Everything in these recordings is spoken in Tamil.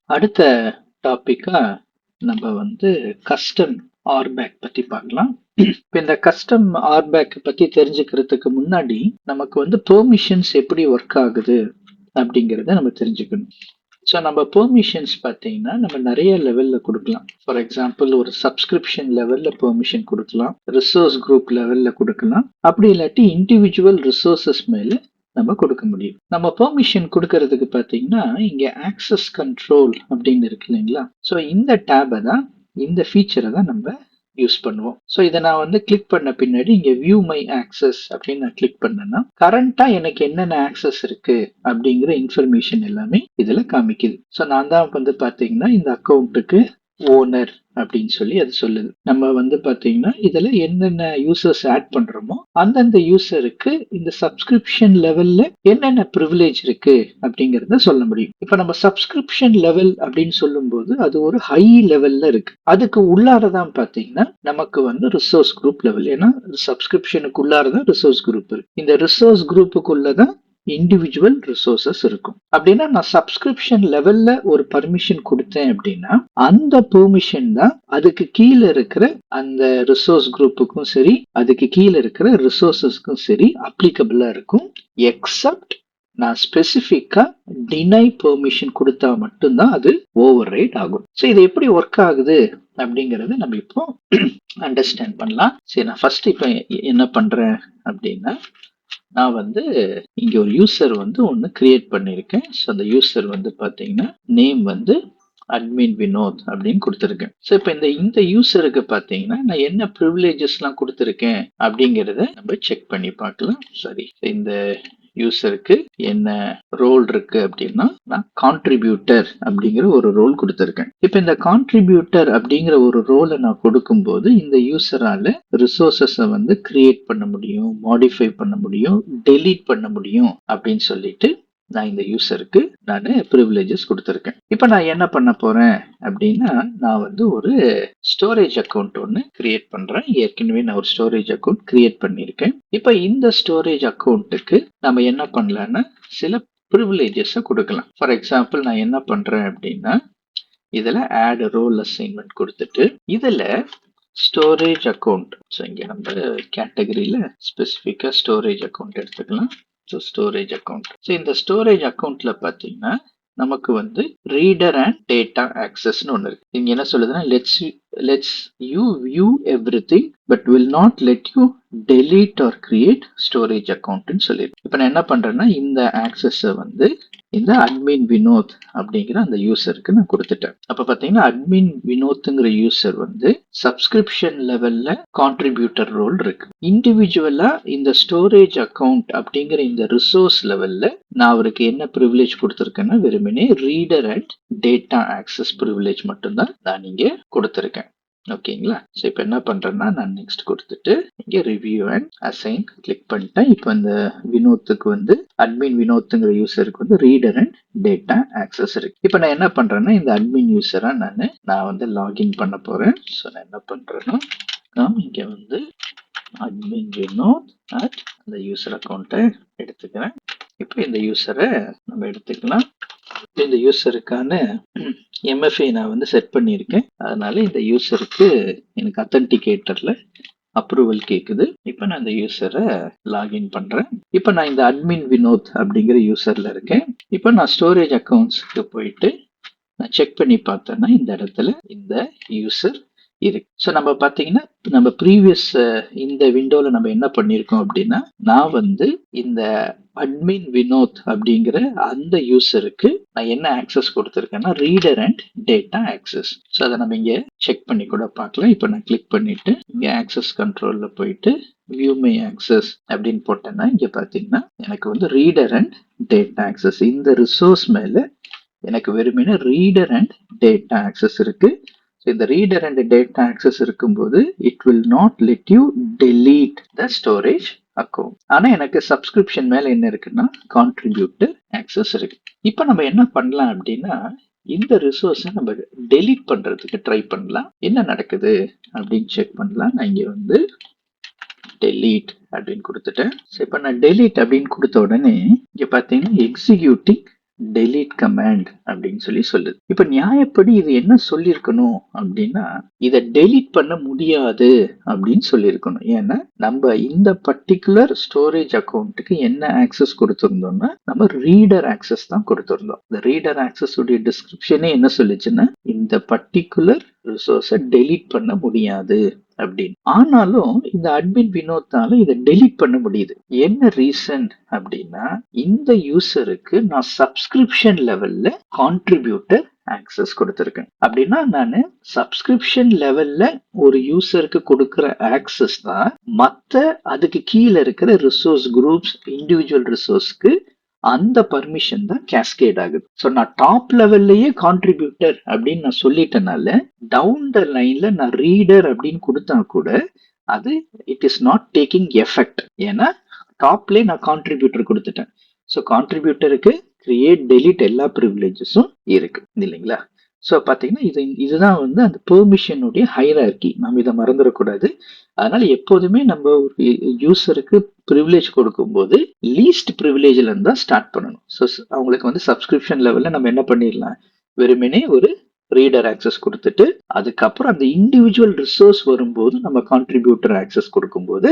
அடுத்த டாபிக்கா நம்ம வந்து கஸ்டம் ஆர்பேக் பத்தி பார்க்கலாம். இப்போ இந்த கஸ்டம் ஆர்பேக் பத்தி தெரிஞ்சுக்கிறதுக்கு முன்னாடி நமக்கு வந்து பெர்மிஷன்ஸ் எப்படி ஒர்க் ஆகுது அப்படிங்கிறத நம்ம தெரிஞ்சுக்கணும். ஸோ நம்ம பெர்மிஷன்ஸ் பார்த்தீங்கன்னா நம்ம நிறைய லெவலில் கொடுக்கலாம். ஃபார் எக்ஸாம்பிள் ஒரு சப்ஸ்கிரிப்ஷன் லெவலில் பெர்மிஷன் கொடுக்கலாம், ரிசோர்ஸ் குரூப் லெவலில் கொடுக்கலாம், அப்படி இல்லாட்டி இண்டிவிஜுவல் ரிசோர்ஸஸ் மேலே நம்ம கொடுக்க முடியும். நம்ம பெர்மிஷன் கொடுக்கறதுக்கு பார்த்தீங்கன்னா இங்கே ஆக்சஸ் கண்ட்ரோல் அப்படின்னு இருக்கு இல்லைங்களா? ஸோ இந்த டேபை தான், இந்த ஃபீச்சரை தான் நம்ம யூஸ் பண்ணுவோம். ஸோ இதை நான் வந்து கிளிக் பண்ண பின்னாடி இங்கே வியூ மை ஆக்சஸ் அப்படின்னு நான் கிளிக் பண்ணேன்னா கரண்டா எனக்கு என்னென்ன ஆக்சஸ் இருக்கு அப்படிங்கிற இன்ஃபர்மேஷன் எல்லாமே இதுல காமிக்குது. ஸோ நான் தான் வந்து பாத்தீங்கன்னா இந்த அக்கௌண்ட்டுக்கு ஓனர் அப்படின்னு சொல்லி அது சொல்லுது. நம்ம வந்து பாத்தீங்கன்னா இதுல என்னென்ன யூசர்ஸ் ஆட் பண்றோமோ அந்தந்த யூசருக்கு இந்த சப்ஸ்கிரிப்ஷன் லெவல்ல என்னென்ன ப்ரிவிலேஜ் இருக்கு அப்படிங்கறத சொல்ல முடியும். இப்ப நம்ம சப்ஸ்கிரிப்ஷன் லெவல் அப்படின்னு சொல்லும் போது அது ஒரு ஹை லெவல்ல இருக்கு. அதுக்கு உள்ளாரதான் பாத்தீங்கன்னா நமக்கு வந்து ரிசோர்ஸ் குரூப் லெவல். ஏன்னா சப்ஸ்கிரிப்ஷனுக்கு உள்ளாரதான் ரிசோர்ஸ் குரூப் இருக்கு. இந்த ரிசோர்ஸ் குரூப்புக்குள்ளதான் இண்டிவிஜுவல் ரிசோர்சஸ் இருக்கும். அப்படின்னா நான் சப்ஸ்கிரிப்ஷன் லெவல்ல ஒரு பர்மிஷன் கொடுத்தேன் அப்படின்னா அந்த பெர்மிஷன் தான் அதுக்கு கீழே இருக்கிற அந்த ரிசோர்ஸ் குரூப்புக்கும் சரி, அதுக்கு கீழே இருக்கிற ரிசோர்சஸ்க்கும் சரி அப்ளிகபிளா இருக்கும். எக்ஸப்ட் நான் ஸ்பெசிஃபிக்கா டினை பெர்மிஷன் கொடுத்தா மட்டும்தான் அது ஓவர் ரைட் ஆகும். ஸோ இது எப்படி ஒர்க் ஆகுது அப்படிங்கறத நம்ம இப்போ அண்டர்ஸ்டாண்ட் பண்ணலாம். சரி, நான் ஃபர்ஸ்ட் இப்போ என்ன பண்றேன் அப்படின்னா நான் வந்து இங்க ஒரு யூசர் வந்து ஒன்று கிரியேட் பண்ணியிருக்கேன். ஸோ அந்த யூசர் வந்து பார்த்தீங்கன்னா நேம் வந்து அட்மின் வினோத் அப்படின்னு கொடுத்துருக்கேன். ஸோ இப்போ இந்த யூசருக்கு பார்த்தீங்கன்னா நான் என்ன ப்ரிவிலேஜஸ்லாம் கொடுத்துருக்கேன் அப்படிங்கிறத நம்ம செக் பண்ணி பார்க்கலாம். சரி, இந்த யூசருக்கு என்ன ரோல் இருக்கு அப்படின்னா நான் கான்ட்ரிபியூட்டர் அப்படிங்கிற ஒரு ரோல் கொடுத்துருக்கேன். இப்போ இந்த கான்ட்ரிபியூட்டர் அப்படிங்கிற ஒரு ரோலை நான் கொடுக்கும்போது இந்த யூசரால ரிசோர்சஸை வந்து கிரியேட் பண்ண முடியும், மாடிஃபை பண்ண முடியும், டெலீட் பண்ண முடியும் அப்படின்னு சொல்லிட்டு நான் இந்த யூசருக்கு நான் ப்ரிவிலேஜஸ் கொடுத்துருக்கேன். இப்போ நான் என்ன பண்ண போறேன் அப்படின்னா நான் வந்து ஒரு ஸ்டோரேஜ் அக்கௌண்ட் ஒன்று கிரியேட் பண்றேன். ஏற்கனவே நான் ஒரு ஸ்டோரேஜ் அக்கௌண்ட் கிரியேட் பண்ணியிருக்கேன். இப்போ இந்த ஸ்டோரேஜ் அக்கௌண்ட்டுக்கு நம்ம என்ன பண்ணலாம்னா சில ப்ரிவிலேஜஸை கொடுக்கலாம். ஃபார் எக்ஸாம்பிள் நான் என்ன பண்றேன் அப்படின்னா இதுல ஆட் ரோல் அசைன்மெண்ட் கொடுத்துட்டு இதுல ஸ்டோரேஜ் அக்கௌண்ட், ஸோ இங்கே நம்ம கேட்டகரியில ஸ்பெசிஃபிக்கா ஸ்டோரேஜ் அக்கௌண்ட் எடுத்துக்கலாம். ஸோ ஸ்டோரேஜ் அக்கௌண்ட், ஸோ இந்த ஸ்டோரேஜ் அக்கௌண்ட்ல பார்த்தீங்கன்னா நமக்கு வந்து ரீடர் அண்ட் டேட்டா ஆக்சஸ்னு ஒன்று இருக்கு. இங்க என்ன சொல்லுதுன்னா let's you view everything but will not let you delete or create storage அக்கௌண்ட்னு சொல்லியிருக்கு. இப்போ நான் என்ன பண்றேன்னா இந்த ஆக்சஸை வந்து இந்த அட்மின் வினோத் அப்படிங்கிற அந்த யூசருக்கு நான் கொடுத்துட்டேன். அப்ப பாத்தீங்கன்னா அட்மின் வினோத்ங்கிற யூசர் வந்து சப்ஸ்கிரிப்ஷன் லெவல்ல கான்ட்ரிபியூட்டர் ரோல் இருக்கு. இண்டிவிஜுவலா இந்த ஸ்டோரேஜ் அக்கௌண்ட் அப்படிங்கிற இந்த ரிசோர்ஸ் லெவல்ல நான் அவருக்கு என்ன ப்ரிவிலேஜ் கொடுத்துருக்கேன்னா வெறுமனே reader and data access privilege மட்டும்தான் நான் இங்க கொடுத்துருக்கேன். ஓகேங்களா? ஸோ இப்போ என்ன பண்றேன்னா நான் நெக்ஸ்ட் கொடுத்துட்டு இங்கே ரிவ்யூ அண்ட் அசைன் கிளிக் பண்ணிட்டேன். இப்போ அந்த வினோத்துக்கு வந்து அட்மின் வினோத்துங்கிற யூசருக்கு வந்து ரீடர் அண்ட் டேட்டா ஆக்சஸ் இருக்கு. இப்போ நான் என்ன பண்றேன்னா இந்த அட்மின் யூசரா நான் வந்து லாகின் பண்ண போறேன். ஸோ நான் என்ன பண்றேன்னா நான் இங்க வந்து அட்மின் வினோத் அட் அந்த யூசர் அக்கௌண்ட்டை எடுத்துக்கிறேன். இப்போ இந்த யூசரை நம்ம எடுத்துக்கலாம். இந்த யூசருக்கான எம்எஃப்ஐ நான் வந்து செட் பண்ணியிருக்கேன். அதனால இந்த யூசருக்கு எனக்கு அத்தன்டிகேட்டர்ல அப்ரூவல் கேக்குது. இப்போ நான் இந்த யூசரை லாகின் பண்றேன். இப்போ நான் இந்த அட்மின் வினோத் அப்படிங்கிற யூசர்ல இருக்கேன். இப்போ நான் ஸ்டோரேஜ் அக்கௌண்ட்ஸ்க்கு போயிட்டு நான் செக் பண்ணி பார்த்தேன்னா இந்த இடத்துல இந்த யூசர் இருக்கு. ஸோ நம்ம பார்த்தீங்கன்னா நம்ம ப்ரீவியஸ் இந்த விண்டோல நம்ம என்ன பண்ணியிருக்கோம் அப்படின்னா நான் வந்து இந்த அட்மின் வினோத் அப்படிங்கிற அந்த யூசருக்கு நான் என்ன ஆக்சஸ் கொடுத்துருக்கேன்னா reader and data access. So அதை நம்ம இங்கே செக் பண்ணி கூட பார்க்கலாம். இப்போ நான் கிளிக் பண்ணிட்டு இங்கே ஆக்சஸ் கண்ட்ரோல்ல போயிட்டு வியூ மை ஆக்சஸ் அப்படின்னு போட்டேன்னா இங்க பாத்தீங்கன்னா எனக்கு வந்து ரீடர் அண்ட் டேட்டா ஆக்சஸ் இந்த ரிசோர்ஸ் மேல எனக்கு வெறுமனே ரீடர் அண்ட் டேட்டா ஆக்சஸ் இருக்கு. இந்த ரீடர் அண்ட் டேட்டா ஆக்சஸ் இருக்கும்போது it will not let you delete the storage account. ஆனா எனக்கு சப்ஸ்கிரிப்ஷன் மேல என்ன இருக்குன்னா கான்ட்ரிபியூட்டர் ஆக்சஸ் இருக்கு. இப்போ நம்ம என்ன பண்ணலாம் அப்படின்னா இந்த ரிசோர்ஸை நம்ம டெலீட் பண்றதுக்கு ட்ரை பண்ணலாம். என்ன நடக்குது அப்படின்னு செக் பண்ணலாம். நான் இங்க வந்து டெலீட் அப்படின்னு கொடுத்துட்டேன். இப்போ நான் டெலீட் அப்படின்னு கொடுத்த உடனே இங்க பாத்தீங்கன்னா எக்ஸிக்யூட்டிங் delete command அப்படின்னு சொல்லுது. இப்ப நியாயப்படி இது என்ன சொல்லியிருக்கணும் அப்படின்னா இதை delete பண்ண முடியாது அப்படின்னு சொல்லியிருக்கணும். ஏன்னா நம்ம இந்த பர்டிகுலர் ஸ்டோரேஜ் அக்கௌண்ட்டுக்கு என்ன ஆக்சஸ் கொடுத்திருந்தோம்னா நம்ம ரீடர் ஆக்சஸ் தான் கொடுத்திருந்தோம். இந்த ரீடர் ஆக்சஸ் உடைய டிஸ்கிரிப்ஷனே என்ன சொல்லுச்சுன்னா இந்த பர்டிகுலர் ரிசோர்ஸை delete பண்ண முடியாது அப்படின்னு. ஆனாலும் இந்த அட்மின் வினோத்தால இதை டெலீட் பண்ண முடியுது. என்ன ரீசன் அப்படின்னா இந்த யூசருக்கு நான் சப்ஸ்கிரிப்ஷன் லெவல்ல கான்ட்ரிபியூட்டர் ஆக்சஸ் கொடுத்திருக்கேன். அப்படின்னா நான் சப்ஸ்கிரிப்ஷன் லெவல்ல ஒரு யூசருக்கு கொடுக்கிற ஆக்சஸ் தான் மத்த அதுக்கு கீழே இருக்கிற ரிசோர்ஸ் குரூப்ஸ் இண்டிவிஜுவல் ரிசோர்ஸ்க்கு அந்த பர்மிஷன் தான் கேஸ்கேட் ஆகுது. ஸோ நான் டாப் லெவல்லையே கான்ட்ரிபியூட்டர் அப்படின்னு நான் சொல்லிட்டனால டவுன் த லைன்ல நான் ரீடர் அப்படின்னு கொடுத்தா கூட அது it is not taking effect. ஏன்னா டாப்லேயே நான் கான்ட்ரிபியூட்டர் கொடுத்துட்டேன். ஸோ கான்ட்ரிபியூட்டருக்கு கிரியேட் டெலிட் எல்லா ப்ரிவிலேஜஸும் இருக்கு இல்லைங்களா? ஸோ பார்த்தீங்கன்னா இதுதான் வந்து அந்த பெர்மிஷனுடைய ஹைரார்கி. நம்ம இதை மறந்துடக்கூடாது. அதனால எப்போதுமே நம்ம ஒரு யூசருக்கு ப்ரிவிலேஜ் கொடுக்கும்போது லீஸ்ட் ப்ரிவிலேஜ்ல இருந்து தான் ஸ்டார்ட் பண்ணணும். ஸோ அவங்களுக்கு வந்து சப்ஸ்கிரிப்ஷன் லெவல்ல நம்ம என்ன பண்ணிடலாம், வெறுமனே ஒரு ரீடர் ஆக்சஸ் கொடுத்துட்டு அதுக்கப்புறம் அந்த இண்டிவிஜுவல் ரிசோர்ஸ் வரும்போது நம்ம கான்ட்ரிபியூட்டர் ஆக்சஸ் கொடுக்கும்போது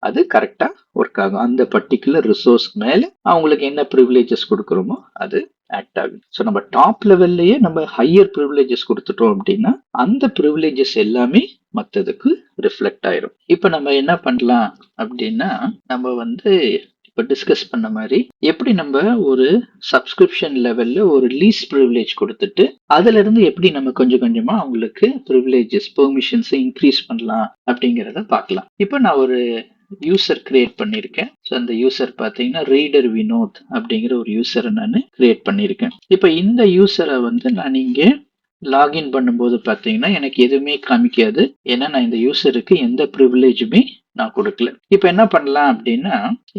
அது கரெக்டா ஒர்க் ஆகும். அந்த பர்டிகுலர் ரிசோர்ஸ் மேல அவங்களுக்கு என்ன ப்ரிவிலேஜஸ் கொடுக்குறோமோ அது ஆக்ட் ஆகும். ஸோ நம்ம டாப் லெவல்லையே நம்ம ஹையர் ப்ரிவிலேஜஸ் கொடுத்துட்டோம் அப்படின்னா அந்த ப்ரிவிலேஜஸ் எல்லாமே மற்றதுக்கு ரிஃப்ளெக்ட் ஆயிரும். இப்போ நம்ம என்ன பண்ணலாம் அப்படின்னா நம்ம வந்து இப்போ டிஸ்கஸ் பண்ண மாதிரி எப்படி நம்ம ஒரு சப்ஸ்கிரிப்ஷன் லெவல்ல ஒரு லீஸ் ப்ரிவிலேஜ் கொடுத்துட்டு அதுல இருந்து எப்படி நம்ம கொஞ்சம் கொஞ்சமா அவங்களுக்கு ப்ரிவிலேஜஸ் பெர்மிஷன்ஸை இன்க்ரீஸ் பண்ணலாம் அப்படிங்கிறத பார்க்கலாம். இப்போ நான் ஒரு யூசர் கிரியேட் பண்ணியிருக்கேன். ஸோ அந்த யூசர் பார்த்தீங்கன்னா ரீடர் வினோத் அப்படிங்கிற ஒரு யூசரை நான் கிரியேட் பண்ணியிருக்கேன். இப்போ இந்த யூசரை வந்து நான் இங்கே லாகின் பண்ணும்போது பார்த்தீங்கன்னா எனக்கு எதுவுமே காமிக்காது. ஏன்னா நான் இந்த யூசருக்கு எந்த ப்ரிவிலேஜுமே நான் கொடுக்கல. இப்போ என்ன பண்ணலாம் அப்படின்னா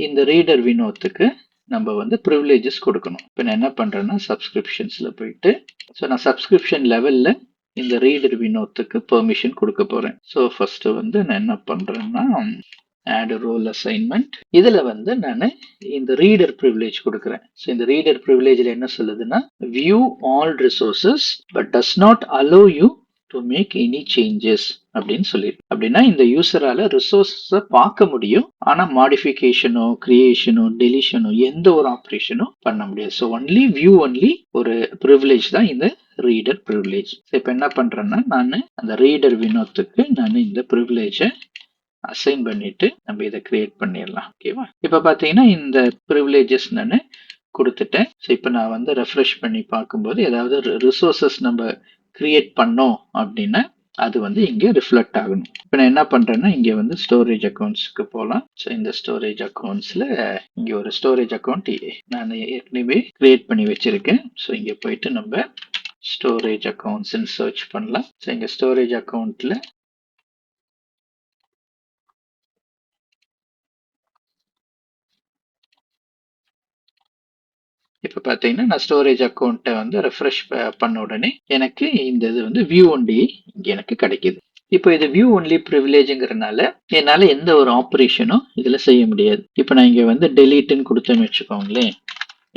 இந்த ரீடர் வினோத்துக்கு நம்ம வந்து ப்ரிவிலேஜஸ் கொடுக்கணும். இப்போ நான் என்ன பண்றேன்னா சப்ஸ்கிரிப்ஷன்ஸ்ல போயிட்டு ஸோ நான் சப்ஸ்கிரிப்ஷன் லெவல்ல இந்த ரீடர் வினோத்துக்கு பெர்மிஷன் கொடுக்க போறேன். ஸோ ஃபர்ஸ்ட் வந்து நான் என்ன பண்றேன்னா add a role assignment. இதுல வந்து நான் இந்த ரீடர் ப்ரிவிலேஜ் கொடுக்குறேன். ஸோ இந்த ரீடர் ப்ரிவிலேஜ்ல என்ன சொல்லுதுன்னா view all resources but does not allow you to make any changes அப்படின்னு சொல்லிடு. அப்படின்னா இந்த யூசரால ரிசோர்ஸை பார்க்க முடியும், ஆனா மாடிஃபிகேஷனோ கிரியேஷனோ டெலிஷனோ எந்த ஒரு ஆப்ரேஷனும் பண்ண முடியாது. ஸோ ஒன்லி வியூ ஒன்லி ஒரு ப்ரிவிலேஜ் தான் இந்த ரீடர் ப்ரிவிலேஜ். இப்போ என்ன பண்றேன்னா நான் அந்த ரீடர் வினோத்துக்கு நான் இந்த ப்ரிவிலேஜை அசைன் பண்ணிட்டு நம்ம இதை கிரியேட் பண்ணிடலாம். ஓகேவா? இப்போ பார்த்தீங்கன்னா இந்த ப்ரிவிலேஜஸ் நான் கொடுத்துட்டேன். ஸோ இப்போ நான் வந்து ரெஃப்ரெஷ் பண்ணி பார்க்கும்போது ஏதாவது ரிசோர்சஸ் நம்ம கிரியேட் பண்ணோம் அப்படின்னா அது வந்து இங்கே ரிஃப்ளெக்ட் ஆகணும். இப்போ நான் என்ன பண்றேன்னா இங்கே வந்து ஸ்டோரேஜ் அக்கௌண்ட்ஸ்க்கு போகலாம். ஸோ இந்த ஸ்டோரேஜ் அக்கௌண்ட்ஸ்ல இங்கே ஒரு ஸ்டோரேஜ் அக்கௌண்ட் நான் ஏற்கனவே கிரியேட் பண்ணி வச்சிருக்கேன். ஸோ இங்கே போயிட்டு நம்ம ஸ்டோரேஜ் அக்கௌண்ட்ஸ்ன்னு சர்ச் பண்ணலாம். ஸோ இங்கே ஸ்டோரேஜ் அக்கௌண்ட்ல இப்போ பார்த்தீங்கன்னா நான் ஸ்டோரேஜ் அக்கௌண்ட்டை வந்து ரெஃப்ரெஷ் பண்ண உடனே எனக்கு இந்த இது வந்து வியூ ஒன்லி இங்கே எனக்கு கிடைக்குது. இப்போ இது வியூ ஒன்லி ப்ரிவிலேஜுங்கிறதுனால என்னால் எந்த ஒரு ஆப்ரேஷனும் இதில் செய்ய முடியாது. இப்போ நான் இங்கே வந்து டெலீட்டுன்னு கொடுத்தேன்னு வச்சுக்கோங்களேன்,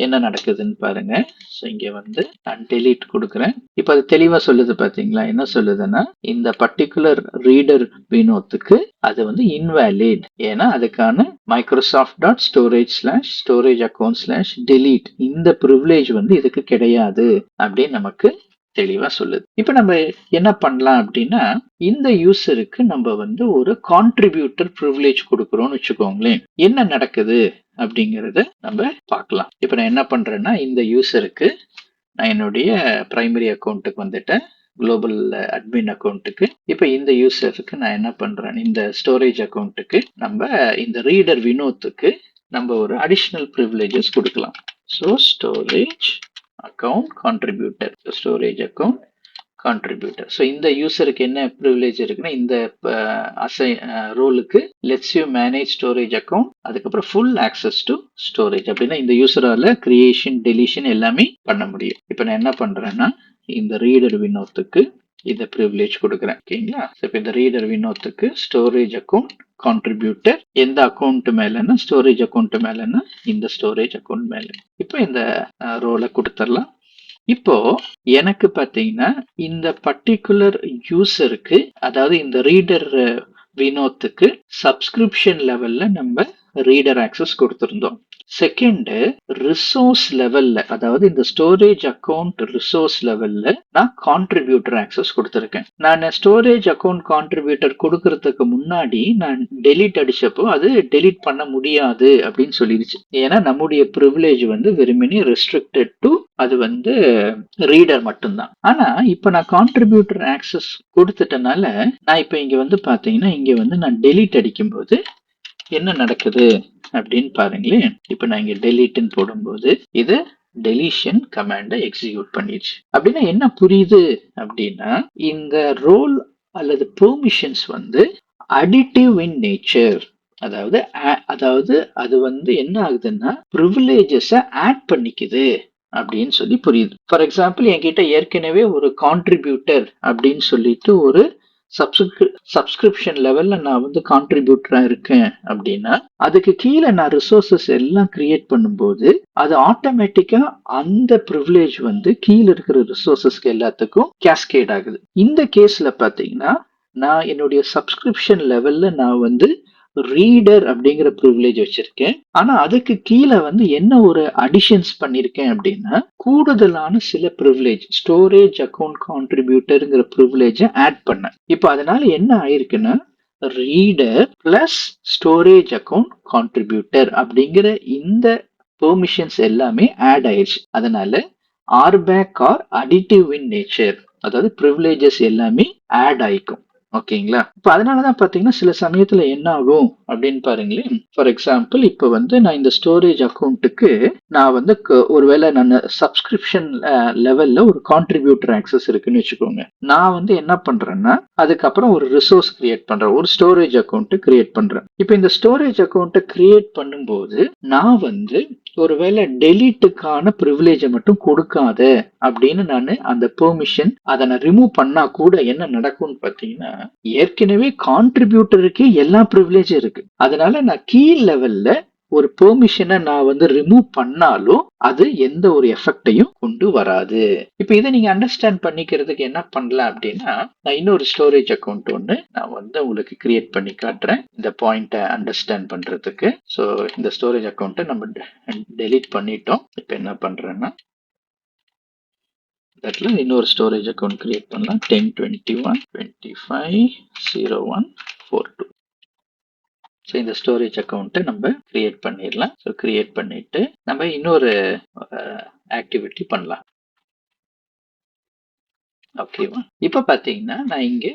என்ன நடக்குதுன்னு பாருங்க. ஸோ இங்கே வந்து நான் டெலீட் கொடுக்குறேன். இப்போ அது தெளிவாக சொல்லுது பார்த்தீங்களா? என்ன சொல்லுதுன்னா இந்த பர்டிகுலர் ரீடர் வினோத்துக்கு அது வந்து இன்வேலிட். ஏன்னா அதுக்கான microsoft.storage/storage account/delete இந்த ப்ரிவிலேஜ் வந்து இதுக்கு கிடையாது அப்படின்னு நமக்கு தெளிவா சொல்லுது. இப்ப நம்ம என்ன பண்ணலாம் அப்படின்னா இந்த யூசருக்கு நம்ம வந்து ஒரு கான்ட்ரிபியூட்டர் ப்ரிவிலேஜ் கொடுக்குறோம்னு வச்சுக்கோங்களேன். என்ன நடக்குது அப்படிங்கறத நம்ம பார்க்கலாம். இப்ப நான் என்ன பண்றேன்னா இந்த யூசருக்கு நான் என்னுடைய பிரைமரி அக்கௌண்ட்டுக்கு வந்துட்டேன், குளோபல் அட்மின் அக்கௌண்ட்டுக்கு. இப்போ இந்த யூசருக்கு நான் என்ன பண்றேன், இந்த ஸ்டோரேஜ் அக்கௌண்ட்டுக்கு நம்ம இந்த ரீடர் வினோத்துக்கு நம்ம ஒரு அடிஷனல் ப்ரிவிலேஜஸ் கொடுக்கலாம். So storage account contributor, storage account contributor. So இந்த யூசருக்கு என்ன ப்ரிவிலேஜ் இருக்குன்னா இந்த ரோலுக்கு let's you manage storage account, அதுக்கப்புறம் ஃபுல் ஆக்சஸ் டு ஸ்டோரேஜ். அப்படின்னா இந்த யூசரால கிரியேஷன் டெலிஷன் எல்லாமே பண்ண முடியும். இப்போ நான் என்ன பண்றேன்னா இந்த ரீடர் வினோத்துக்கு இந்த ப்ரிவிலேஜ் கொடுக்குறேன். ஓகேங்களா? இப்போ இந்த ரீடர் வினோத்துக்கு ஸ்டோரேஜ் அக்கௌண்ட் கான்ட்ரிபியூட்டர் எந்த அக்கௌண்ட் மேலன்னா ஸ்டோரேஜ் அக்கௌண்ட் மேலன்னா இந்த ஸ்டோரேஜ் அக்கௌண்ட் மேல. இப்போ இந்த ரோலை கொடுத்துடலாம். இப்போ எனக்கு பாத்தீங்கன்னா இந்த பர்டிகுலர் யூசருக்கு, அதாவது இந்த ரீடர் வினோத்துக்கு சப்ஸ்கிரிப்ஷன் லெவல்ல நம்ம ரீடர் ஆக்சஸ் கொடுத்திருந்தோம். செகண்ட், ரிசோர்ஸ் லெவல்ல, அதாவது இந்த ஸ்டோரேஜ் அக்கௌண்ட் ரிசோர்ஸ் லெவல்ல நான் கான்ட்ரிபியூட்டர் ஆக்சஸ் கொடுத்திருக்கேன். நான் ஸ்டோரேஜ் அக்கௌண்ட் கான்ட்ரிபியூட்டர் கொடுக்கறதுக்கு முன்னாடி நான் டெலீட் அடிச்சப்போ அது டெலீட் பண்ண முடியாது அப்படின்னு சொல்லிடுச்சு. ஏன்னா நம்முடைய ப்ரிவிலேஜ் வந்து வெறுமனே ரெஸ்ட்ரிக்டட் டு அது வந்து ரீடர் மட்டும்தான். ஆனா இப்ப நான் கான்ட்ரிபியூட்டர் ஆக்சஸ் கொடுத்துட்டனால நான் இப்ப இங்க வந்து பாத்தீங்கன்னா இங்க வந்து நான் டெலீட் அடிக்கும் போது என்ன நடக்குது அப்படின்னு பாருங்களேன். இப்ப நான் இங்க டெலீட்னு போடும்போது இது டெலிஷன் கமாண்டை எக்ஸிக்யூட் பண்ணிடுச்சு. அப்படின்னா என்ன புரியுது அப்படின்னா இந்த ரோல் அல்லது பெர்மிஷன்ஸ் வந்து அடிட்டிவ் இன் நேச்சர். அதாவது அது வந்து என்ன ஆகுதுன்னா ப்ரிவிலேஜஸ ஆட் பண்ணிக்குது அப்படின்னு சொல்லி புரியுது. ஃபார் எக்ஸாம்பிள் என்கிட்ட ஏற்கனவே ஒரு கான்ட்ரிபியூட்டர் அப்படின்னு சொல்லிட்டு ஒரு சப்ஸ்கிரிப்ஷன் லெவல்ல நான் வந்து கான்ட்ரிபியூட்டரா இருக்கேன் அப்படின்னா அதுக்கு கீழே நான் ரிசோர்சஸ் எல்லாம் கிரியேட் பண்ணும்போது அது ஆட்டோமேட்டிக்கா அந்த ப்ரிவிலேஜ் வந்து கீழே இருக்கிற ரிசோர்சஸ்க்கு எல்லாத்துக்கும் கேஸ்கேட் ஆகுது. இந்த கேஸ்ல பாத்தீங்கன்னா நான் என்னுடைய சப்ஸ்கிரிப்ஷன் லெவல்ல நான் வந்து ரீடர் அப்படிங்கிற ப்ரிவிலேஜ் வச்சிருக்கேன். ஆனா அதுக்கு கீழே வந்து என்ன ஒரு அடிஷன்ஸ் பண்ணிருக்கேன் அப்படின்னா கூடுதலான சில ப்ரிவிலேஜ் ஸ்டோரேஜ் அக்கௌண்ட் கான்ட்ரிபியூட்டர்ங்கிற ப்ரிவிலேஜ ஆட் பண்ணேன். இப்போ அதனால என்ன ஆயிருக்குன்னா reader plus storage account contributor அப்படிங்கிற இந்த பெர்மிஷன்ஸ் எல்லாமே ஆட் ஆயிடுச்சு. அதனால RBAC are additive in nature, அதாவது ப்ரிவிலேஜஸ் எல்லாமே ஆட் ஆயிக்கும். ஓகேங்களா? இப்ப அதனாலதான் பாத்தீங்கன்னா சில சமயத்துல என்ன ஆகும் அப்படின்னு பாருங்களேன். ஃபார் எக்ஸாம்பிள் இப்ப வந்து நான் இந்த ஸ்டோரேஜ் அக்கௌண்ட்டுக்கு நான் வந்து ஒருவேளை நான் சப்ஸ்கிரிப்ஷன் லெவல்ல ஒரு கான்ட்ரிபியூட்டர் ஆக்சஸ் இருக்குன்னு வச்சுக்கோங்க. நான் வந்து என்ன பண்றேன்னா அதுக்கப்புறம் ஒரு ரிசோர்ஸ் கிரியேட் பண்றேன், ஒரு ஸ்டோரேஜ் அக்கௌண்ட் கிரியேட் பண்றேன். இப்ப இந்த ஸ்டோரேஜ் அக்கௌண்ட்டை கிரியேட் பண்ணும்போது நான் வந்து ஒருவேளை டெலீட்டுக்கான ப்ரிவிலேஜ மட்டும் கொடுக்காத அப்படின்னு நான் அந்த பெர்மிஷன் அதை நான் ரிமூவ் பண்ணா கூட என்ன நடக்கும்னு பாத்தீங்கன்னா ஏற்கனவே கான்ட்ரிபியூட்டருக்கு எல்லா ப்ரிவிலேஜும் இருக்கு. அதனால நான் கீ லெவல்ல ஒரு பெர்மிஷனை நான் வந்து ரிமூவ் பண்ணாலும் அது எந்த ஒரு எஃபெக்டையும் கொண்டு வராது. இப்ப இதை நீங்க அண்டர்ஸ்டாண்ட் பண்ணிக்கிறதுக்கு என்ன பண்ணலாம் அப்படின்னா நான் இன்னொரு ஸ்டோரேஜ் அக்கௌண்ட் ஒன்று நான் வந்து உங்களுக்கு கிரியேட் பண்ணி காட்டுறேன் இந்த பாயிண்ட்டை அண்டர்ஸ்டாண்ட் பண்றதுக்கு. ஸோ இந்த ஸ்டோரேஜ் அக்கௌண்ட்டை நம்ம டெலீட் பண்ணிட்டோம். இப்ப என்ன பண்றேன்னா தட்ல இன்னொரு ஸ்டோரேஜ் அக்கௌண்ட் கிரியேட் பண்ணலாம். 1021250142. ஸோ இந்த ஸ்டோரேஜ் அக்கௌண்ட்டை நம்ம கிரியேட் பண்ணிடலாம். ஸோ கிரியேட் பண்ணிட்டு நம்ம இன்னொரு ஆக்டிவிட்டி பண்ணலாம். ஓகேவா? இப்போ பார்த்தீங்கன்னா நான் இங்கே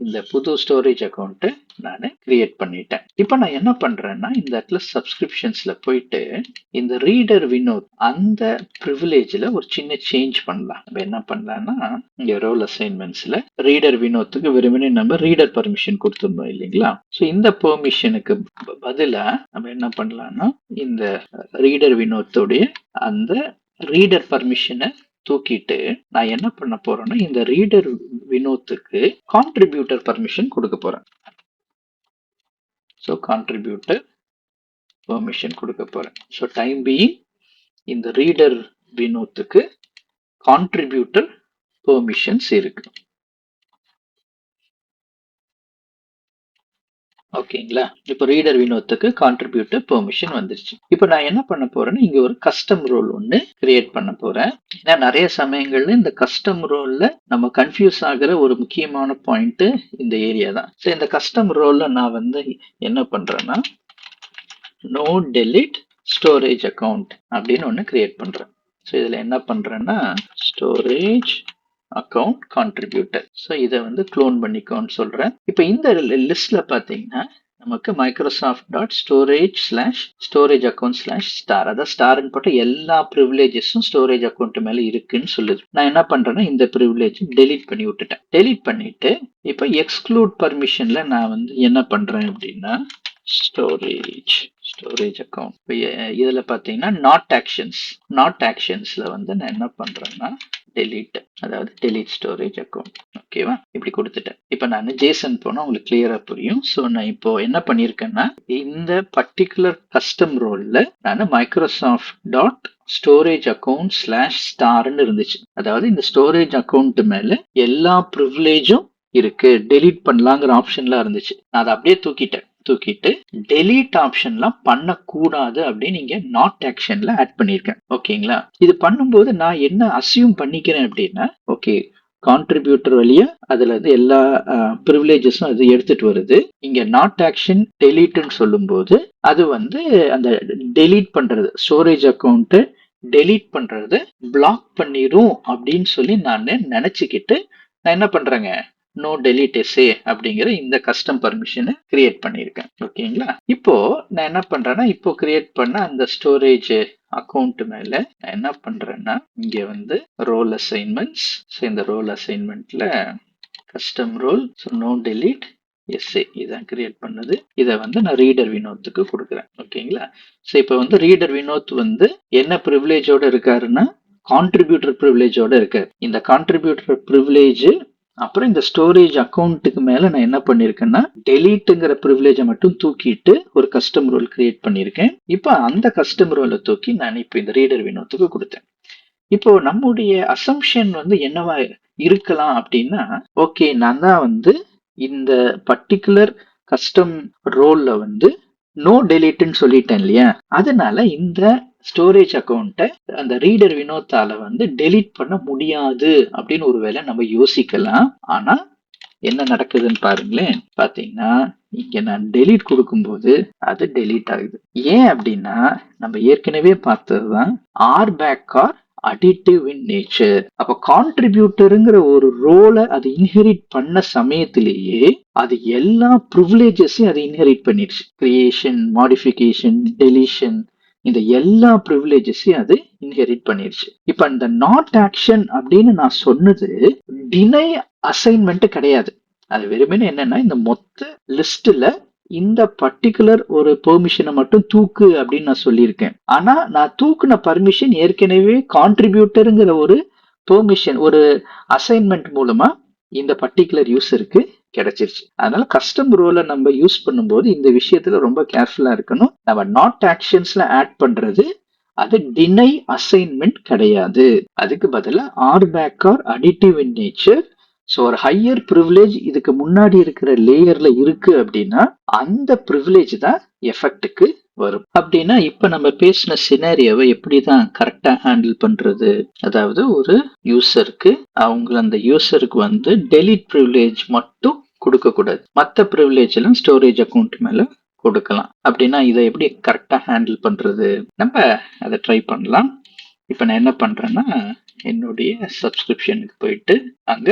இந்த புது ஸ்டோரேஜ் அக்கௌண்ட்டை நான் கிரியேட் பண்ணிட்டேன். இப்போ நான் என்ன பண்றேன்னா இந்த இடத்துல சப்ஸ்கிரிப்ஷன்ஸ்ல போயிட்டு இந்த ரீடர் வினோத் அந்த ப்ரிவிலேஜ்ல ஒரு சின்ன சேஞ்ச் பண்ணலாம். நம்ம என்ன பண்ணலாம்னா இங்க ரோல் அசைன்மெண்ட்ஸ்ல ரீடர் வினோத்துக்கு வெறுமனே நம்ம ரீடர் பர்மிஷன் கொடுத்துருந்தோம் இல்லைங்களா? ஸோ இந்த பெர்மிஷனுக்கு பதிலா நம்ம என்ன பண்ணலாம்னா இந்த ரீடர் வினோத்துடைய அந்த ரீடர் பர்மிஷனை தூக்கிட்டு நான் என்ன பண்ண போறேன்னா இந்த ரீடர் வினோத்துக்கு கான்ட்ரிபியூட்டர் பர்மிஷன் கொடுக்க போறேன். ஸோ கான்ட்ரிபியூட்டர் பெர்மிஷன் கொடுக்க போறேன். ஸோ டைம் பீயிங் இந்த ரீடர் வினோத்துக்கு கான்ட்ரிபியூட்டர் பெர்மிஷன்ஸ் இருக்கு. ஓகேங்களா? இப்போ ரீடர் வினோத்துக்கு கான்ட்ரிபியூட்டர் பெர்மிஷன் வந்துருச்சு. இப்போ நான் என்ன பண்ண போறேன்னா இங்க ஒரு கஸ்டம் ரோல் ஒன்று கிரியேட் பண்ண போறேன். ஏன்னா நிறைய சமயங்கள்ல இந்த கஸ்டம் ரோல்ல நம்ம கன்ஃபியூஸ் ஆகிற ஒரு முக்கியமான பாயிண்ட் இந்த ஏரியா தான். ஸோ இந்த கஸ்டம் ரோல்ல நான் வந்து என்ன பண்றேன்னா நோ டெலிட் ஸ்டோரேஜ் அக்கௌண்ட் அப்படின்னு ஒன்று கிரியேட் பண்றேன். ஸோ இதுல என்ன பண்றேன்னா ஸ்டோரேஜ் அக்கௌண்ட் கான்ட்ரிபியூட்டர். ஸோ இதை வந்து க்ளோன் பண்ணிக்கோன்னு சொல்றேன். இப்போ இந்த லிஸ்ட்ல பாத்தீங்கன்னா நமக்கு Microsoft dot storage account star, அதாவது ஸ்டார்னு போட்ட எல்லா ப்ரிவிலேஜஸும் ஸ்டோரேஜ் அக்கௌண்ட் மேல இருக்குன்னு சொல்லுது. நான் என்ன பண்றேன்னா இந்த ப்ரிவிலேஜ் டெலீட் பண்ணி விட்டுட்டேன். டெலீட் பண்ணிட்டு இப்போ எக்ஸ்க்ளூட் பர்மிஷன்ல நான் வந்து என்ன பண்றேன் அப்படின்னா ஸ்டோரேஜ் அக்கௌண்ட் இதுல பாத்தீங்கன்னா நாட் ஆக்ஷன்ஸ்ல வந்து நான் என்ன பண்றேன்னா delete, அதாவது delete storage account. ஓகேவா? இப்படி கொடுத்துட்டேன். இப்போ நான் ஜேசன் போனா உங்களுக்கு கிளியரா புரியும். ஸோ நான் இப்போ என்ன பண்ணியிருக்கேன்னா இந்த பர்டிகுலர் கஸ்டம் ரோல்ல நான் மைக்ரோசாஃப்ட் டாட் ஸ்டோரேஜ் அக்கௌண்ட் /starன்னு இருந்துச்சு. அதாவது இந்த ஸ்டோரேஜ் அக்கௌண்ட் மேல எல்லா ப்ரிவிலேஜும் இருக்கு, டெலீட் பண்ணலாங்கிற ஆப்ஷன்லாம் இருந்துச்சு. நான் அதை அப்படியே தூக்கிட்டு டெலீட் ஆப்ஷன்லாம் பண்ணக்கூடாது அப்படின்னு நீங்க நாட் ஆக்ஷன்ல ஆட் பண்ணியிருக்கேன். ஓகேங்களா? இது பண்ணும்போது நான் என்ன அசியூம் பண்ணிக்கிறேன் அப்படின்னா, ஓகே கான்ட்ரிபியூட்டர் வழியா அதுல இருந்து எல்லா ப்ரிவிலேஜஸும் அது எடுத்துட்டு வருது. இங்க நாட் ஆக்ஷன் டெலீட்னு சொல்லும்போது அது வந்து அந்த டெலீட் பண்றது, ஸ்டோரேஜ் அக்கௌண்ட் டெலீட் பண்றது பிளாக் பண்ணிரும் அப்படின்னு சொல்லி நான் நினைச்சுக்கிட்டு நான் என்ன பண்றேங்க, நோ டெலீட் எஸ்ஏ அப்படிங்கிற இந்த கஸ்டம் பர்மிஷனை கிரியேட் பண்ணியிருக்கேன். ஓகேங்களா? இப்போ நான் என்ன பண்றேன்னா, இப்போ கிரியேட் பண்ண அந்த ஸ்டோரேஜ் அக்கௌண்ட் மேல நான் என்ன பண்றேன்னா, இங்க வந்து ரோல் அசைன்மெண்ட்ஸ், இந்த ரோல் அசைன்மெண்ட்ல custom role, no delete SA இதான் கிரியேட் பண்ணது. இதை வந்து நான் ரீடர் வினோத்துக்கு கொடுக்குறேன். ஓகேங்களா? ஸோ இப்போ வந்து ரீடர் வினோத் வந்து என்ன ப்ரிவிலேஜோட இருக்காருன்னா, கான்ட்ரிபியூட்டர் ப்ரிவிலேஜோட இருக்காரு. இந்த கான்ட்ரிபியூட்டர் ப்ரிவிலேஜ் அப்புறம் இந்த ஸ்டோரேஜ் அக்கௌண்ட்டுக்கு மேல நான் என்ன பண்ணிருக்கேன்னா, டெலீட்ங்கிற ப்ரிவிலேஜை மட்டும் தூக்கிட்டு ஒரு கஸ்டம் ரோல் கிரியேட் பண்ணியிருக்கேன். இப்போ அந்த கஸ்டம் ரோலை தூக்கி நான் இப்போ இந்த ரீடர் வினோத்துக்கு கொடுத்தேன். இப்போ நம்முடைய அசம்ஷன் வந்து என்னவா இருக்கலாம் அப்படின்னா, ஓகே நான் தான் வந்து இந்த பர்டிகுலர் கஸ்டம் ரோல்ல வந்து நோ டெலீட்னு சொல்லிட்டேன் இல்லையா, அதனால இந்த ஸ்டோரேஜ் அக்கௌண்ட்டை அந்த ரீடர் வினோத்தால வந்து டெலீட் பண்ண முடியாது அப்படின்னு ஒருவேளை நம்ம யோசிக்கலாம். ஆனா என்ன நடக்குதுன்னு பாருங்களேன். பாத்தீங்கன்னா இங்க நான் டெலீட் கொடுக்கும்போது அது டெலீட் ஆகுது. ஏன் அப்படின்னா நம்ம ஏற்கனவே பார்த்ததுதான் RBAC are additive in nature. அப்ப கான்ட்ரிபியூட்டருங்கிற ஒரு ரோலை அது இன்ஹெரிட் பண்ண சமயத்திலேயே அது எல்லா ப்ரிவிலேஜஸையும் அது இன்ஹெரிட் பண்ணிடுச்சு. கிரியேஷன், மாடிஃபிகேஷன், டெலிஷன், இந்த எல்லா ப்ரிவிலேஜஸையும் அது இன்ஹெரிட் பண்ணிடுச்சு. இப்ப இந்த நாட் ஆக்ஷன் அப்படின்னு நான் சொன்னது டினை அசைன்மெண்ட் கிடையாது. அது வெறுமனே என்னன்னா, இந்த மொத்த லிஸ்ட்ல இந்த பர்டிகுலர் ஒரு பெர்மிஷனை மட்டும் தூக்கு அப்படின்னு நான் சொல்லியிருக்கேன். ஆனா நான் தூக்குன பர்மிஷன் ஏற்கனவே கான்ட்ரிபியூட்டருங்கிற ஒரு பெர்மிஷன், ஒரு அசைன்மெண்ட் மூலமா இந்த பர்டிகுலர் யூசருக்கு கிடைச்சிருச்சு. அதனால கஸ்டம் ரோலை நம்ம யூஸ் பண்ணும்போது இந்த விஷயத்துல ரொம்ப கேர்ஃபுல்லா இருக்கணும். நம்ம நாட் ஆக்ஷன்ஸ்ல ஆட் பண்றது அது டினை அசைன்மெண்ட் கிடையாது. அதுக்கு பதிலா RBAC are additive in nature. So ஒரு ஹையர் ப்ரிவிலேஜ் இதுக்கு முன்னாடி இருக்கிற லேயர்ல இருக்கு அப்படின்னா அந்த ப்ரிவிலேஜ் தான் எஃபெக்ட்டுக்கு வரும். அப்படின்னா இப்ப நம்ம பேசின சினாரியோவை எப்படிதான் கரெக்டா ஹேண்டில் பண்றது, அதாவது ஒரு யூசருக்கு அந்த யூசருக்கு வந்து டெலீட் ப்ரிவிலேஜ் மட்டும் கொடுக்க கூடாது, மற்ற ப்ரிவிலேஜ் எல்லாம் ஸ்டோரேஜ் அக்கௌண்ட் மேல கொடுக்கலாம். அப்படின்னா இதை எப்படி கரெக்டா ஹேண்டில் பண்றது, நம்ம அதை ட்ரை பண்ணலாம். இப்ப நான் என்ன பண்றேன்னா, என்னுடைய சப்ஸ்கிரிப்ஷனுக்கு போயிட்டு அங்க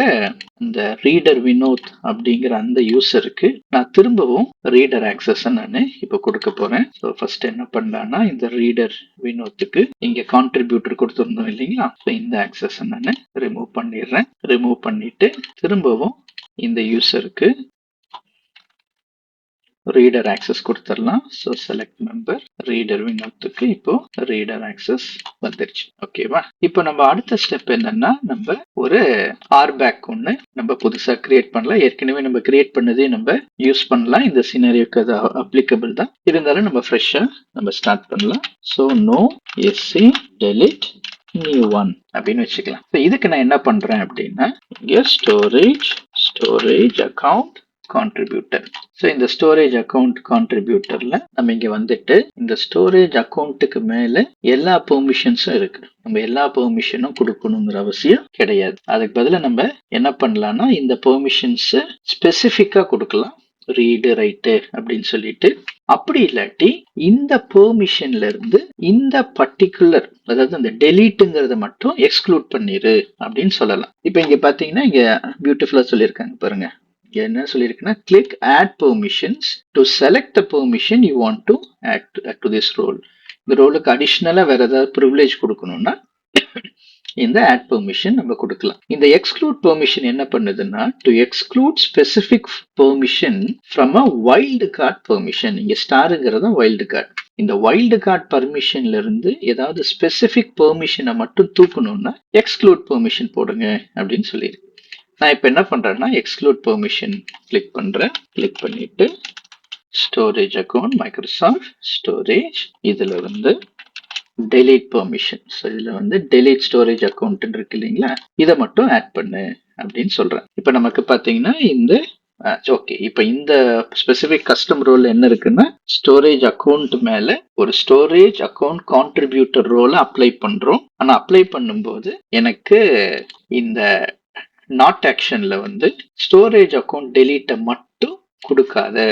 இந்த ரீடர் வினோத் அப்படிங்கிற அந்த யூசருக்கு நான் திரும்பவும் ரீடர் ஆக்சஸ் நான் இப்ப கொடுக்க போறேன். ஸோ ஃபர்ஸ்ட் என்ன பண்ணலாம்னா, இந்த ரீடர் வினோத்துக்கு இங்க கான்ட்ரிபியூட்டர் கொடுத்துருந்தோம் இல்லைங்களா, இந்த ஆக்சஸ் நான் ரிமூவ் பண்ணிடுறேன். ரிமூவ் பண்ணிட்டு திரும்பவும் இந்த யூசருக்கு ரீடர் ஆக்சஸ் கொடுத்துடலாம். ஸோ செலக்ட் மெம்பர் ரீடர் வினோத்துக்கு இப்போ ரீடர் ஆக்சஸ் வந்துருச்சு. ஓகேவா? இப்போ நம்ம அடுத்த ஸ்டெப் என்னன்னா, நம்ம ஒரு ஆர்பேக் ஒன்று நம்ம புதுசா கிரியேட் பண்ணலாம். ஏற்கனவே நம்ம கிரியேட் பண்ணதே நம்ம யூஸ் பண்ணலாம். இந்த சினாரியோக்கு அது அப்ளிகபிள் தான். இருந்தாலும் நம்ம ஃப்ரெஷ்ஷா நம்ம ஸ்டார்ட் பண்ணலாம். So no SC delete new one அப்படின்னு வச்சுக்கலாம். இதுக்கு நான் என்ன பண்றேன் அப்படின்னா, இங்க ஸ்டோரேஜ் அக்கௌண்ட் கான்ட்ரிபியூட்டர். ஸோ இந்த ஸ்டோரேஜ் அக்கௌண்ட் கான்ட்ரிபியூட்டர்ல நம்ம இங்க வந்துட்டு இந்த ஸ்டோரேஜ் அக்கௌண்ட்டுக்கு மேல எல்லா பெர்மிஷன்ஸும் இருக்கு. நம்ம எல்லா பெர்மிஷனும் கொடுக்கணுங்கிற அவசியம் கிடையாது. அதுக்கு பதிலாக நம்ம என்ன பண்ணலாம்னா, இந்த பெர்மிஷன்ஸ் ஸ்பெசிஃபிக்கா கொடுக்கலாம், ரீடு ரைட்டு அப்படின்னு சொல்லிட்டு. அப்படி இல்லாட்டி இந்த பெர்மிஷன்ல இருந்து இந்த பர்டிகுலர், அதாவது அந்த டெலீட்டுங்கிறத மட்டும் எக்ஸ்க்ளூட் பண்ணிரு அப்படின்னு சொல்லலாம். இப்போ இங்க பாத்தீங்கன்னா இங்க பியூட்டிஃபுல்லா சொல்லியிருக்காங்க பாருங்க. என்ன சொல்லியிருக்குன்னா, click add permissions to select the permission you want to add to this role. இந்த ரோலுக்கு அடிஷனலா வேற ஏதாவது ப்ரிவிலேஜ் கொடுக்கணும்னா இந்த add permission நம்ம கொடுக்கலாம். இந்த exclude permission என்ன பண்ணுதுன்னா, to exclude specific permission from a wildcard permission. இங்க ஸ்டாருங்கிறது wildcard. இந்த வைல்டு கார்டு பர்மிஷன்ல இருந்து ஏதாவது ஸ்பெசிபிக் பெர்மிஷனை மட்டும் தூக்கணும்னா எக்ஸ்க்ளூட் பெர்மிஷன் போடுங்க அப்படின்னு சொல்லியிருக்கு. நான் இப்ப என்ன பண்றேன்னா எக்ஸ்க்ளூட் பெர்மிஷன் கிளிக் பண்றேன். கிளிக் பண்ணிட்டு ஸ்டோரேஜ் அக்கௌண்ட் மைக்ரோசாஃப்ட் ஸ்டோரேஜ் இதுல இருந்து delete permission. ஸோ இதுல வந்து delete storage account இருக்கு இல்லைங்களா, இதை மட்டும் ஆட் பண்ணு அப்படின்னு சொல்றேன். இப்போ நமக்கு பாத்தீங்கன்னா இந்த ஓகே, இப்போ இந்த ஸ்பெசிபிக் கஸ்டம் ரோல் என்ன இருக்குன்னா ஸ்டோரேஜ் அக்கௌண்ட் மேல ஒரு ஸ்டோரேஜ் அக்கௌண்ட் கான்ட்ரிபியூட்டர் ரோல அப்ளை பண்றோம். ஆனா அப்ளை பண்ணும்போது எனக்கு இந்த நாட் ஆக்ஷன்ல வந்து ஸ்டோரேஜ் அக்கௌண்ட் டெலீட்டை மட்டும் கொடுக்காத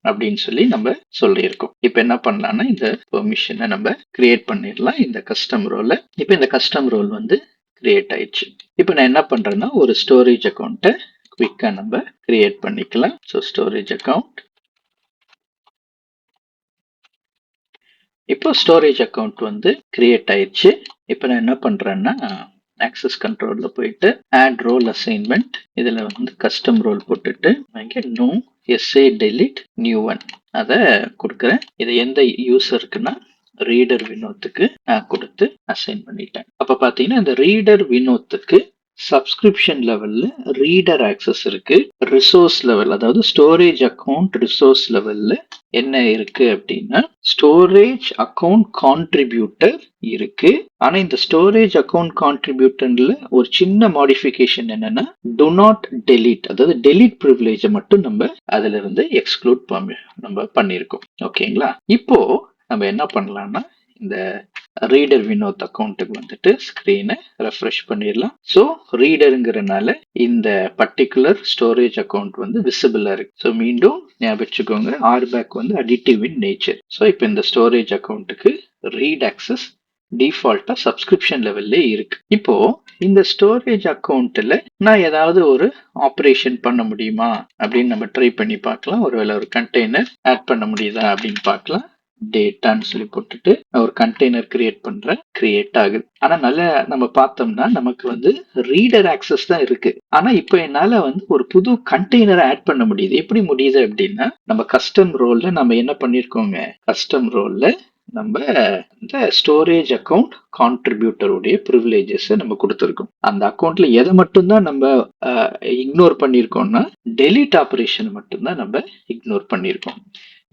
அப்படின்னு சொல்லி நம்ம சொல்லியிருக்கோம். இப்போ என்ன பண்ணலாம்னா இந்த பெர்மிஷனை நம்ம கிரியேட் பண்ணிடலாம் இந்த கஸ்டம் ரோல. இப்போ இந்த கஸ்டம் ரோல் வந்து கிரியேட் ஆயிடுச்சு. இப்போ நான் என்ன பண்றேன்னா ஒரு ஸ்டோரேஜ் அக்கௌண்ட்டை குவிக்கா நம்ம கிரியேட் பண்ணிக்கலாம். ஸோ ஸ்டோரேஜ் அக்கௌண்ட், இப்போ ஸ்டோரேஜ் அக்கௌண்ட் வந்து கிரியேட் ஆயிடுச்சு. இப்போ நான் என்ன பண்றேன்னா ஆக்சஸ் கண்ட்ரோல்ல போயிட்டு ஆட் ரோல் அசைன்மெண்ட் இதுல வந்து கஸ்டம் ரோல் போட்டுட்டு இங்க no SA delete new one அதை கொடுக்குறேன். இது எந்த யூசருக்குன்னா ரீடர் வினோத்துக்கு நான் கொடுத்து அசைன் பண்ணிட்டேன். அப்ப பாத்தீங்கன்னா இந்த ரீடர் வினோத்துக்கு சப்ஸ்கிரிப்ஷன் லெவல்ல ரீடர் ஆக்சஸ் இருக்கு. ரிசோர்ஸ் லெவல் அதாவது ஸ்டோரேஜ் அக்கௌண்ட் ரிசோர்ஸ் லெவல்ல என்ன இருக்கு அப்படின்னா ஸ்டோரேஜ் அக்கௌண்ட் கான்ட்ரிபியூட்டர் இருக்கு. ஆனா இந்த ஸ்டோரேஜ் அக்கௌண்ட் கான்ட்ரிபியூட்டர்ல ஒரு சின்ன மாடிஃபிகேஷன் என்னன்னா டு நாட் டெலீட், அதாவது டெலீட் ப்ரிவிலேஜ் மட்டும் நம்ம அதுல இருந்து எக்ஸ்க்ளூட் நம்ம பண்ணிருக்கோம். ஓகேங்களா, இப்போ நம்ம என்ன பண்ணலாம்னா இந்த ரீடர் வினோத் அக்கௌண்ட்டுக்கு வந்துட்டு ஸ்கிரீனை ரெஃப்ரெஷ் பண்ணிடலாம். ஸோ ரீடருங்கிறனால இந்த பர்டிகுலர் ஸ்டோரேஜ் அக்கௌண்ட் வந்து விசிபிளா இருக்கு. ஸோ மீண்டும் ஞாபகம் வச்சுக்கோங்க, ஆர்பேக் வந்து அடிட்டிவ் இன் நேச்சர். ஸோ இப்போ இந்த ஸ்டோரேஜ் அக்கௌண்ட்டுக்கு ரீட் ஆக்சஸ் டிஃபால்ட்டா சப்ஸ்கிரிப்ஷன் லெவல்லே இருக்கு. இப்போ இந்த ஸ்டோரேஜ் அக்கௌண்ட்ல நான் ஏதாவது ஒரு ஆப்ரேஷன் பண்ண முடியுமா அப்படின்னு நம்ம ட்ரை பண்ணி பார்க்கலாம். ஒருவேளை ஒரு கண்டெய்னர் ஆட் பண்ண முடியுதா அப்படின்னு பார்க்கலாம். டேட்டான்னு சொல்லி போட்டுட்டு ஒரு கண்டெய்னர் கிரியேட் பண்றேன். கிரியேட் ஆகுது. ஆனா நல்லா நம்ம பார்த்தோம்னா நமக்கு வந்து ரீடர் ஆக்சஸ் தான் இருக்கு. ஆனா இப்போ என்னால வந்து ஒரு புது கண்டெய்னர் ஆட் பண்ண முடியுது. எப்படி முடியுது அப்படின்னா நம்ம கஸ்டம் ரோல்ல நம்ம என்ன பண்ணிருக்கோங்க, கஸ்டம் ரோல்ல நம்ம இந்த ஸ்டோரேஜ் அக்கௌண்ட் கான்ட்ரிபியூட்டருடைய ப்ரிவிலேஜஸ் நம்ம கொடுத்துருக்கோம். அந்த அக்கௌண்ட்ல எதை மட்டும்தான் நம்ம இக்னோர் பண்ணிருக்கோம்னா டெலீட் ஆபரேஷன் மட்டும்தான் நம்ம இக்னோர் பண்ணிருக்கோம்.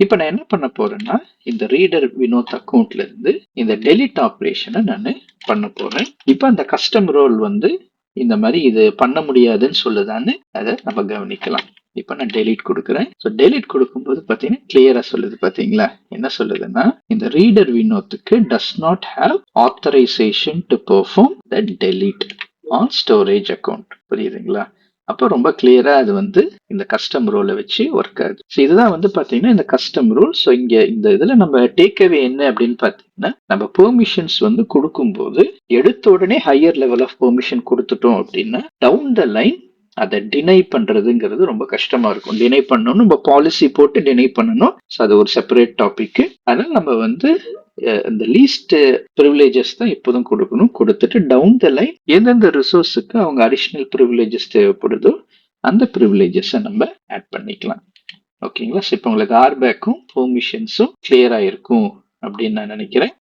இப்ப நான் என்ன பண்ண போறேன்னா இந்த ரீடர் வினோத் அக்கௌண்ட்ல இருந்து இந்த டெலிட் ஆபரேஷனை நான் பண்ண போறேன். இப்ப அந்த கஸ்டம் ரோல் வந்து இந்த மாதிரி இது பண்ண முடியாதுன்னு சொல்லுதான்னு அதை நம்ம கவனிக்கலாம். இப்ப நான் டெலிட் கொடுக்குறேன். ஸோ டெலிட் கொடுக்கும்போது பாத்தீங்கன்னா கிளியரா சொல்லுது. பாத்தீங்களா என்ன சொல்லுதுன்னா இந்த ரீடர் வினோத்துக்கு does not have authorization to perform the delete on storage account. புரியுதுங்களா? அப்போ ரொம்ப கிளியரா அது வந்து இந்த கஸ்டம் ரோலை வச்சு ஒர்க் ஆகுது. ஸோ இதுதான் வந்து பாத்தீங்கன்னா இந்த கஸ்டம் ரூல். ஸோ இங்க இந்த இதுல நம்ம டேக் அவே என்ன அப்படின்னு பாத்தீங்கன்னா நம்ம பெர்மிஷன்ஸ் வந்து கொடுக்கும்போது எடுத்த உடனே ஹையர் லெவல் ஆஃப் பெர்மிஷன் கொடுத்துட்டோம் அப்படின்னா டவுன் த லைன் அதை டினை பண்றதுங்கிறது ரொம்ப கஷ்டமா இருக்கும். டினை பண்ணணும், நம்ம பாலிசி போட்டு டினை பண்ணணும். ஸோ அது ஒரு செப்பரேட் டாபிக். அதனால நம்ம வந்து இந்த லீஸ்ட் ப்ரிவிலேஜஸ் தான் எப்போதும் கொடுக்கணும். கொடுத்துட்டு டவுன் த லைன் எந்தெந்த ரிசோர்ஸுக்கு அவங்க அடிஷனல் ப்ரிவிலேஜஸ் தேவைப்படுதோ அந்த ப்ரிவிலேஜஸை நம்ம ஆட் பண்ணிக்கலாம். ஓகேங்களா? இப்போ உங்களுக்கு ஆர்பேக்கும் பெர்மிஷன்ஸும் கிளியரா இருக்கும் அப்படின்னு நான் நினைக்கிறேன்.